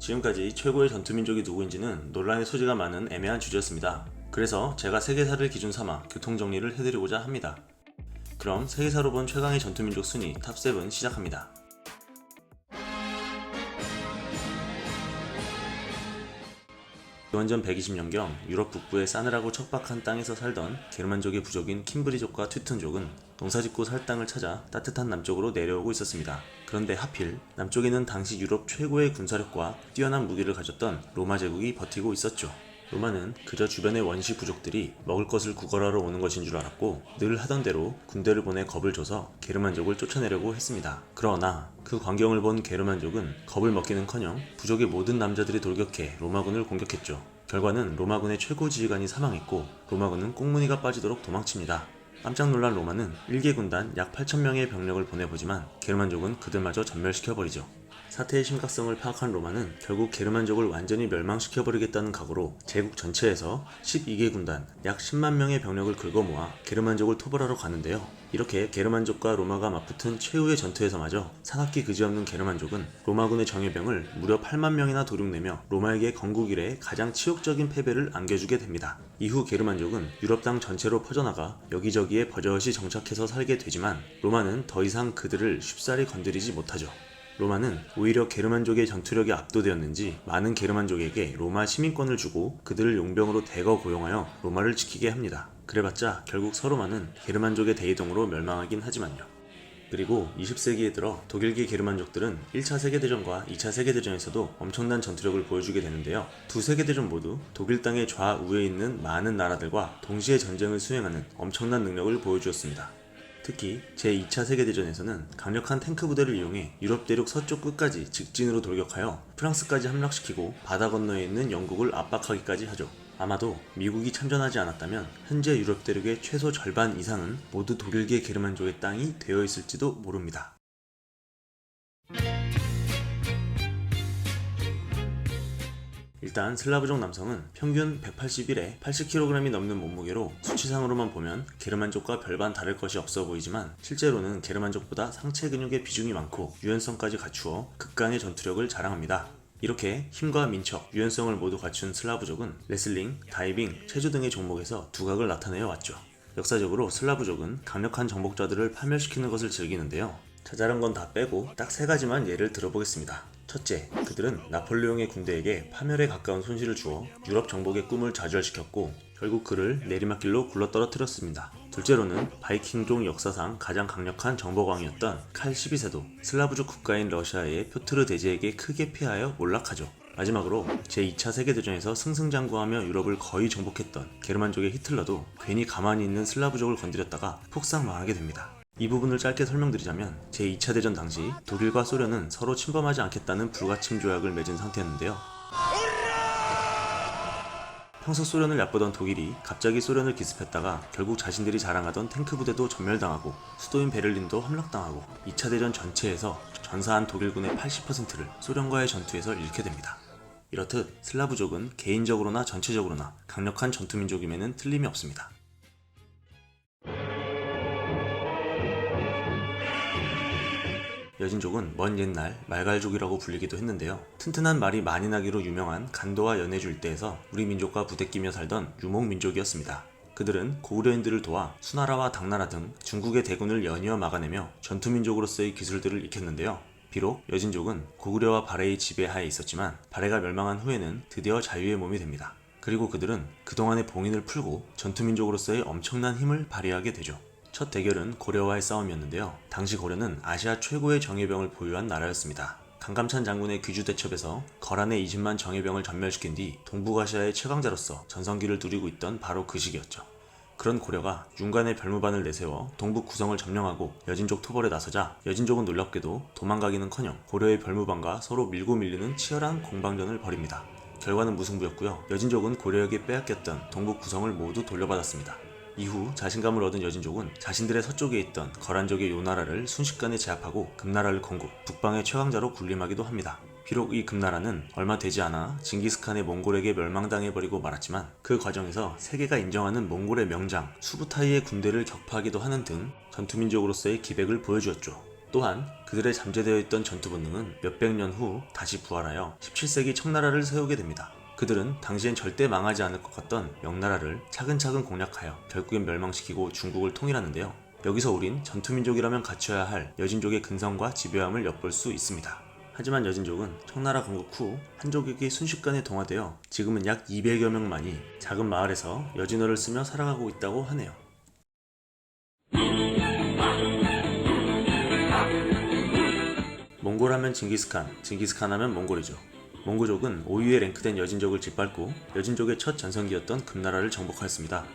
지금까지 최고의 전투민족이 누구인지는 논란의 소지가 많은 애매한 주제였습니다. 그래서 제가 세계사를 기준 삼아 교통정리를 해드리고자 합니다. 그럼 세계사로 본 최강의 전투민족 순위 탑7 시작합니다. 기원전 120년경 유럽 북부의 싸늘하고 척박한 땅에서 살던 게르만족의 부족인 킴브리족과 튜튼족은 농사짓고 살 땅을 찾아 따뜻한 남쪽으로 내려오고 있었습니다. 그런데 하필 남쪽에는 당시 유럽 최고의 군사력과 뛰어난 무기를 가졌던 로마 제국이 버티고 있었죠. 로마는 그저 주변의 원시 부족들이 먹을 것을 구걸하러 오는 것인 줄 알았고 늘 하던 대로 군대를 보내 겁을 줘서 게르만족을 쫓아내려고 했습니다. 그러나 그 광경을 본 게르만족은 겁을 먹기는커녕 부족의 모든 남자들이 돌격해 로마군을 공격했죠. 결과는 로마군의 최고 지휘관이 사망했고 로마군은 꽁무니가 빠지도록 도망칩니다. 깜짝 놀란 로마는 1개 군단 약 8,000명의 병력을 보내보지만 게르만족은 그들마저 전멸시켜버리죠. 사태의 심각성을 파악한 로마는 결국 게르만족을 완전히 멸망시켜버리겠다는 각오로 제국 전체에서 12개 군단 약 10만 명의 병력을 긁어모아 게르만족을 토벌하러 가는데요. 이렇게 게르만족과 로마가 맞붙은 최후의 전투에서마저 사납기 그지없는 게르만족은 로마군의 정예병을 무려 8만 명이나 도륙내며 로마에게 건국 이래 가장 치욕적인 패배를 안겨주게 됩니다. 이후 게르만족은 유럽 땅 전체로 퍼져나가 여기저기에 버젓이 정착해서 살게 되지만 로마는 더 이상 그들을 쉽사리 건드리지 못하죠. 로마는 오히려 게르만족의 전투력이 압도되었는지 많은 게르만족에게 로마 시민권을 주고 그들을 용병으로 대거 고용하여 로마를 지키게 합니다. 그래봤자 결국 서로마는 게르만족의 대이동으로 멸망하긴 하지만요. 그리고 20세기에 들어 독일계 게르만족들은 1차 세계대전과 2차 세계대전에서도 엄청난 전투력을 보여주게 되는데요. 두 세계대전 모두 독일 땅의 좌우에 있는 많은 나라들과 동시에 전쟁을 수행하는 엄청난 능력을 보여주었습니다. 특히 제2차 세계대전에서는 강력한 탱크 부대를 이용해 유럽 대륙 서쪽 끝까지 직진으로 돌격하여 프랑스까지 함락시키고 바다 건너에 있는 영국을 압박하기까지 하죠. 아마도 미국이 참전하지 않았다면 현재 유럽 대륙의 최소 절반 이상은 모두 독일계 게르만족의 땅이 되어 있을지도 모릅니다. 일단 슬라브족 남성은 평균 181에 80kg이 넘는 몸무게로 수치상으로만 보면 게르만족과 별반 다를 것이 없어 보이지만 실제로는 게르만족보다 상체 근육의 비중이 많고 유연성까지 갖추어 극강의 전투력을 자랑합니다. 이렇게 힘과 민첩, 유연성을 모두 갖춘 슬라브족은 레슬링, 다이빙, 체조 등의 종목에서 두각을 나타내어 왔죠. 역사적으로 슬라브족은 강력한 정복자들을 파멸시키는 것을 즐기는데요. 자잘한 건 다 빼고 딱 3가지만 예를 들어보겠습니다. 첫째, 그들은 나폴레옹의 군대에게 파멸에 가까운 손실을 주어 유럽 정복의 꿈을 좌절시켰고 결국 그를 내리막길로 굴러떨어뜨렸습니다. 둘째로는 바이킹족 역사상 가장 강력한 정복왕이었던 칼 12세도 슬라브족 국가인 러시아의 표트르 대제에게 크게 패하여 몰락하죠. 마지막으로 제2차 세계대전에서 승승장구하며 유럽을 거의 정복했던 게르만족의 히틀러도 괜히 가만히 있는 슬라브족을 건드렸다가 폭삭 망하게 됩니다. 이 부분을 짧게 설명드리자면 제2차 대전 당시 독일과 소련은 서로 침범하지 않겠다는 불가침 조약을 맺은 상태였는데요. 평소 소련을 얕보던 독일이 갑자기 소련을 기습했다가 결국 자신들이 자랑하던 탱크 부대도 전멸당하고 수도인 베를린도 함락당하고 2차 대전 전체에서 전사한 독일군의 80%를 소련과의 전투에서 잃게 됩니다. 이렇듯 슬라브족은 개인적으로나 전체적으로나 강력한 전투민족임에는 틀림이 없습니다. 여진족은 먼 옛날 말갈족이라고 불리기도 했는데요. 튼튼한 말이 많이 나기로 유명한 간도와 연해주 일대에서 우리 민족과 부대끼며 살던 유목민족이었습니다. 그들은 고구려인들을 도와 수나라와 당나라 등 중국의 대군을 연이어 막아내며 전투민족으로서의 기술들을 익혔는데요. 비록 여진족은 고구려와 발해의 지배하에 있었지만 발해가 멸망한 후에는 드디어 자유의 몸이 됩니다. 그리고 그들은 그동안의 봉인을 풀고 전투민족으로서의 엄청난 힘을 발휘하게 되죠. 첫 대결은 고려와의 싸움이었는데요. 당시 고려는 아시아 최고의 정예병을 보유한 나라였습니다. 강감찬 장군의 귀주대첩에서 거란의 20만 정예병을 전멸시킨 뒤 동북아시아의 최강자로서 전성기를 누리고 있던 바로 그 시기였죠. 그런 고려가 윤관의 별무반을 내세워 동북 구성을 점령하고 여진족 토벌에 나서자 여진족은 놀랍게도 도망가기는커녕 고려의 별무반과 서로 밀고 밀리는 치열한 공방전을 벌입니다. 결과는 무승부였고요. 여진족은 고려에게 빼앗겼던 동북 구성을 모두 돌려받았습니다. 이후 자신감을 얻은 여진족은 자신들의 서쪽에 있던 거란족의 요나라를 순식간에 제압하고 금나라를 건국, 북방의 최강자로 군림하기도 합니다. 비록 이 금나라는 얼마 되지 않아 징기스칸의 몽골에게 멸망당해버리고 말았지만 그 과정에서 세계가 인정하는 몽골의 명장 수부타이의 군대를 격파하기도 하는 등 전투민족으로서의 기백을 보여주었죠. 또한 그들의 잠재되어 있던 전투 본능은 몇백 년 후 다시 부활하여 17세기 청나라를 세우게 됩니다. 그들은 당시엔 절대 망하지 않을 것 같던 명나라를 차근차근 공략하여 결국엔 멸망시키고 중국을 통일하는데요. 여기서 우린 전투민족이라면 갖춰야 할 여진족의 근성과 집요함을 엿볼 수 있습니다. 하지만 여진족은 청나라 건국 후 한족에게 순식간에 동화되어 지금은 약 200여 명만이 작은 마을에서 여진어를 쓰며 살아가고 있다고 하네요. 몽골 하면 징기스칸, 징기스칸 하면 몽골이죠. 몽고족은 5위에 랭크된 여진족을 짓밟고 여진족의 첫 전성기였던 금나라를 정복하였습니다.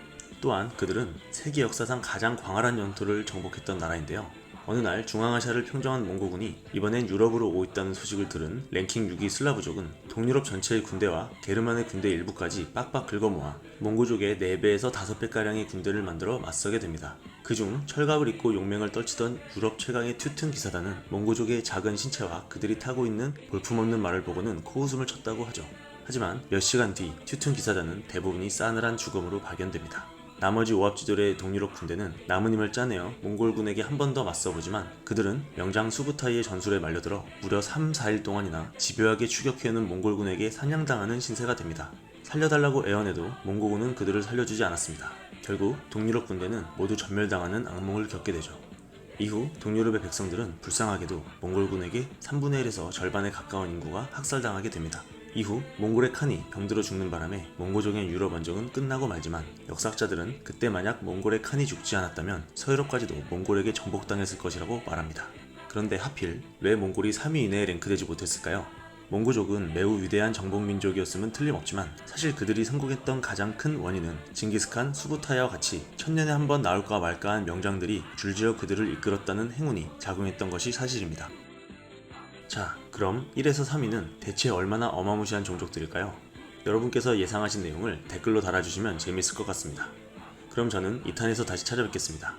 또한 그들은 세계 역사상 가장 광활한 영토를 정복했던 나라인데요. 어느 날 중앙아시아를 평정한 몽고군이 이번엔 유럽으로 오고 있다는 소식을 들은 랭킹 6위 슬라브족은 동유럽 전체의 군대와 게르만의 군대 일부까지 빡빡 긁어모아 몽고족의 4배에서 5배가량의 군대를 만들어 맞서게 됩니다. 그중 철갑을 입고 용맹을 떨치던 유럽 최강의 튜튼 기사단은 몽고족의 작은 신체와 그들이 타고 있는 볼품없는 말을 보고는 코웃음을 쳤다고 하죠. 하지만 몇 시간 뒤 튜튼 기사단은 대부분이 싸늘한 죽음으로 발견됩니다. 나머지 오합지졸의 동유럽 군대는 남은 힘을 짜내어 몽골군에게 한 번 더 맞서보지만 그들은 명장 수부타이의 전술에 말려들어 무려 3, 4일 동안이나 집요하게 추격해오는 몽골군에게 사냥당하는 신세가 됩니다. 살려달라고 애원해도 몽고군은 그들을 살려주지 않았습니다. 결국 동유럽 군대는 모두 전멸당하는 악몽을 겪게 되죠. 이후 동유럽의 백성들은 불쌍하게도 몽골군에게 3분의 1에서 절반에 가까운 인구가 학살당하게 됩니다. 이후 몽골의 칸이 병들어 죽는 바람에 몽고족의 유럽 원정은 끝나고 말지만 역사학자들은 그때 만약 몽골의 칸이 죽지 않았다면 서유럽까지도 몽골에게 정복당했을 것이라고 말합니다. 그런데 하필 왜 몽골이 3위 이내에 랭크되지 못했을까요? 몽고족은 매우 위대한 정복민족이었음은 틀림없지만 사실 그들이 성공했던 가장 큰 원인은 징기스칸, 수부타이와 같이 천년에 한 번 나올까 말까한 명장들이 줄지어 그들을 이끌었다는 행운이 작용했던 것이 사실입니다. 자, 그럼 1에서 3위는 대체 얼마나 어마무시한 종족들일까요? 여러분께서 예상하신 내용을 댓글로 달아주시면 재미있을 것 같습니다. 그럼 저는 2탄에서 다시 찾아뵙겠습니다.